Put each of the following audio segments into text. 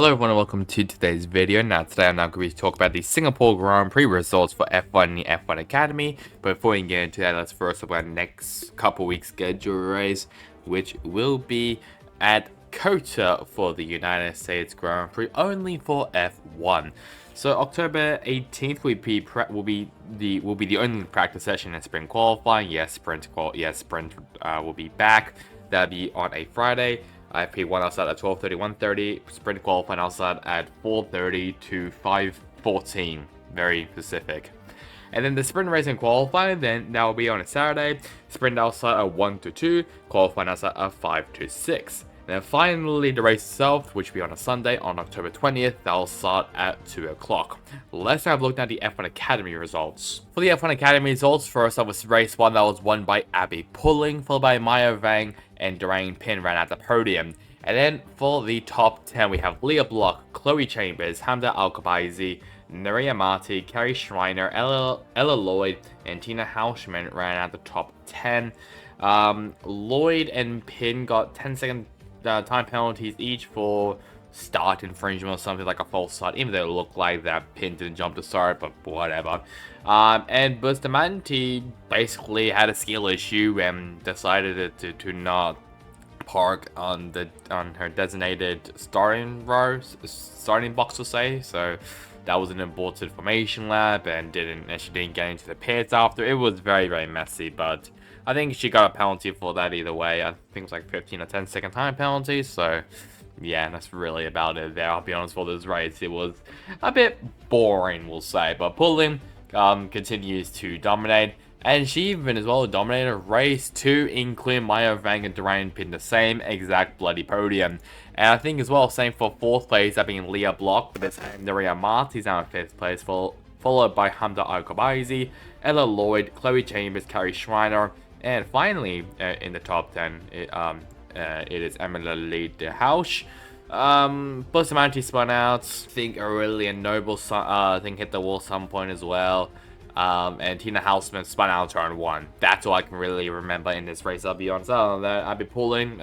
Hello everyone and welcome to today's video. Now today I'm now going to talk about the Singapore Grand Prix results for F1 and the F1 Academy. But before we get into that, let's first look at the next couple weeks schedule race, which will be at COTA for the United States Grand Prix, only for F1. So October 18th will be the only practice session in sprint qualifying. Yes, sprint will be back. That'll be on a Friday. FP1 outside at 12:30, 1:30. Sprint qualifying outside at 4:30 to 5:14. Very specific. And then the sprint race and qualifying, then that will be on a Saturday. Sprint outside at 1 to 2. Qualifying outside at 5 to 6. And then finally, the race itself, which will be on a Sunday on October 20th, that will start at 2 o'clock. Let's have a look at the F1 Academy results. For the F1 Academy results, first up was race 1 that was won by Abby Pulling, followed by Maya Vang and Durain Pin ran at the podium. And then for the top 10, we have Leah Block, Chloe Chambers, Hamda Alkabaisi, Naria Marti, Carrie Schreiner, Ella Lloyd, and Tina Hauschman ran at the top 10. Lloyd and Pin got 10-second time penalties each for start infringement or something, like a false start, even though it looked like that Pin didn't jump to start, but whatever. And Bustamante basically had a skill issue and decided to not park on her designated starting box to say. So that was an aborted formation lap, and she didn't get into the pits after. It was very messy, but I think she got a penalty for that either way. I think it was like 15 or 10-second time penalty. So yeah, that's really about it there. I'll be honest, for this race, it was a bit boring, we'll say. But Pulling continues to dominate. And she even as well dominated race 2, including Maya Vang and Durain Pin, the same exact bloody podium. And I think as well, same for 4th place, that being Leah Block, but this time Naria Marti's now in 5th place, followed by Hamda Alkabaisi, Ella Lloyd, Chloe Chambers, Carrie Schreiner, and finally in the top 10, it is Emily de Hausch. Bustamante spun out. I think Aurelia Noble hit the wall some point as well. And Tina Houseman spun out turn 1. That's all I can really remember in this race, I'll be honest. Other than that, Abby Pulling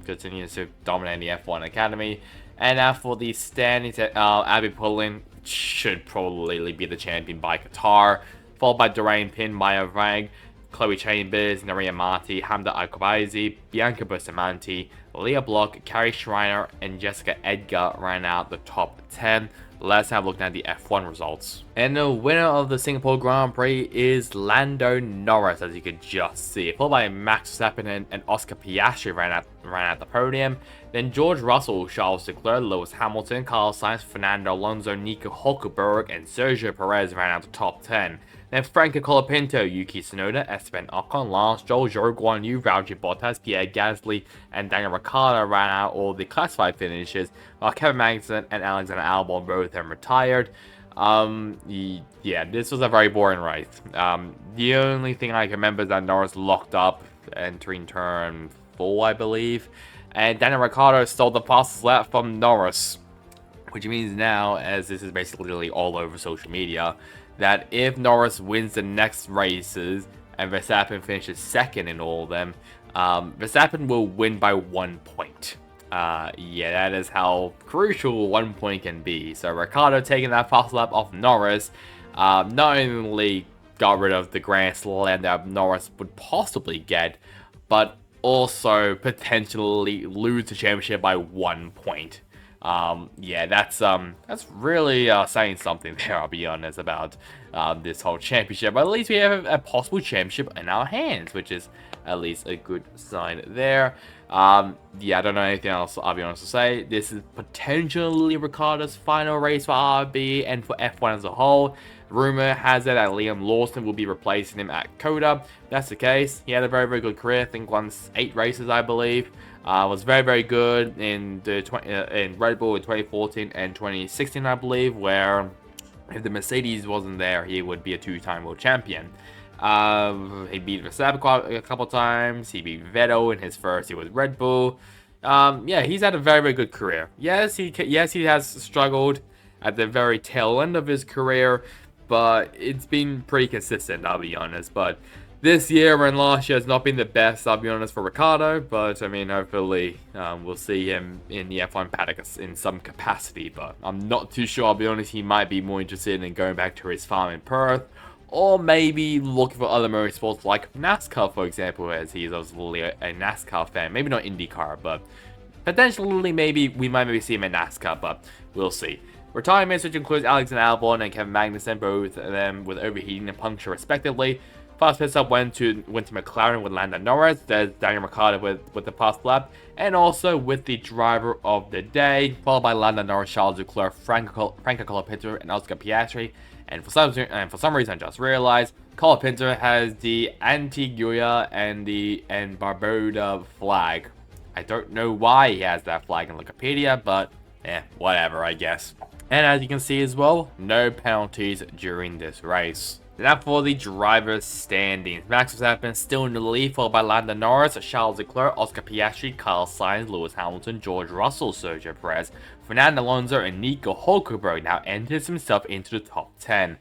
continues to dominate the F1 Academy. And now for the standings, Abby Pulling should probably be the champion by Qatar, followed by Durain Pin, Maya Vang, Chloe Chambers, Naria Marti, Hamda Alkabaisi, Bianca Bustamante, Leah Block, Carrie Schreiner, and Jessica Edgar ran out the top 10. Let's have a look at the F1 results. And the winner of the Singapore Grand Prix is Lando Norris, as you could just see. Followed by Max Verstappen and Oscar Piastri ran at the podium. Then George Russell, Charles Leclerc, Lewis Hamilton, Carlos Sainz, Fernando Alonso, Nico Hulkenberg, and Sergio Perez ran out the top 10. Then Franco Colapinto, Yuki Tsunoda, Esteban Ocon, Lance Stroll, Zhou Guanyu, Valtteri Bottas, Pierre Gasly, and Daniel Ricciardo ran out all the classified finishes, while Kevin Magnussen and Alexander Albon both have retired. Yeah, this was a very boring race. The only thing I can remember is that Norris locked up entering turn 4, I believe, and Daniel Ricciardo stole the fastest lap from Norris, which means now, as this is basically all over social media, that if Norris wins the next races and Verstappen finishes 2nd in all of them, Verstappen will win by 1 point. Yeah, that is how crucial 1 point can be. So Ricciardo taking that fast lap off Norris not only got rid of the Grand Slam that Norris would possibly get, but also potentially lose the championship by 1 point. Yeah, that's really saying something there, I'll be honest, about this whole championship. But at least we have a possible championship in our hands, which is at least a good sign there. Yeah, I don't know anything else, I'll be honest to say. This is potentially Ricciardo's final race for RB and for F1 as a whole. Rumor has it that Liam Lawson will be replacing him at COTA. If that's the case. He had a very good career. I think won 8 races, I believe. Was very good in in Red Bull in 2014 and 2016, I believe, where if the Mercedes wasn't there, he would be a 2-time world champion. He beat Verstappen a couple times. He beat Vettel in his first year with Red Bull. Yeah, he's had a very good career. Yes, he has struggled at the very tail end of his career, but it's been pretty consistent, I'll be honest. But this year and last year has not been the best, I'll be honest, for Ricciardo, but I mean, hopefully we'll see him in the F1 paddock in some capacity, but I'm not too sure, I'll be honest. He might be more interested in going back to his farm in Perth, or maybe looking for other motorsports like NASCAR, for example, as he's obviously a NASCAR fan. Maybe not IndyCar, but potentially maybe we might maybe see him in NASCAR, but we'll see. Retirements, which includes Alexander Albon and Kevin Magnussen, both of them with overheating and puncture respectively. Fast pit stop went to McLaren with Lando Norris. There's Daniel Ricciardo with the past lap, and also with the driver of the day, followed by Lando Norris, Charles Leclerc, Franco Colapinto, and Oscar Piastri. And for some reason, I just realized Colapinto has the Antigua and Barbuda flag. I don't know why he has that flag in Wikipedia, but whatever, I guess. And as you can see as well, no penalties during this race. Now for the driver's standings. Max Verstappen still in the lead, followed by Lando Norris, Charles Leclerc, Oscar Piastri, Carlos Sainz, Lewis Hamilton, George Russell, Sergio Perez, Fernando Alonso, and Nico Hulkenberg now enters himself into the top 10.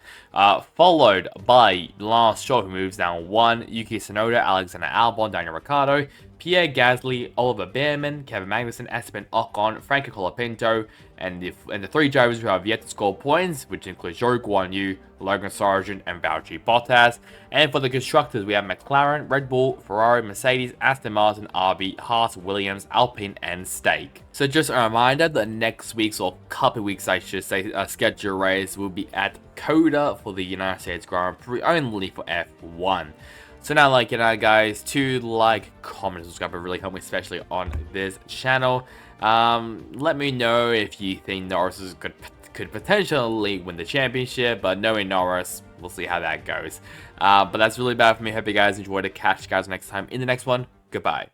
Followed by Lance Stroll, who moves down 1, Yuki Tsunoda, Alexander Albon, Daniel Ricciardo, Pierre Gasly, Oliver Bearman, Kevin Magnussen, Esteban Ocon, Franco Colapinto, and the 3 drivers who have yet to score points, which include Zhou Guanyu, Logan Sargent, and Valtteri Bottas. And for the constructors, we have McLaren, Red Bull, Ferrari, Mercedes, Aston Martin, RB, Haas, Williams, Alpine, and Stake. So just a reminder that next week's, or couple weeks I should say, schedule race will be at COTA for the United States Grand Prix, only for F1. So now, guys, to comment, and subscribe, it really help me, especially on this channel. Let me know if you think Norris could potentially win the championship, but knowing Norris, we'll see how that goes. But that's really bad for me. Hope you guys enjoyed it. Catch you guys next time in the next one. Goodbye.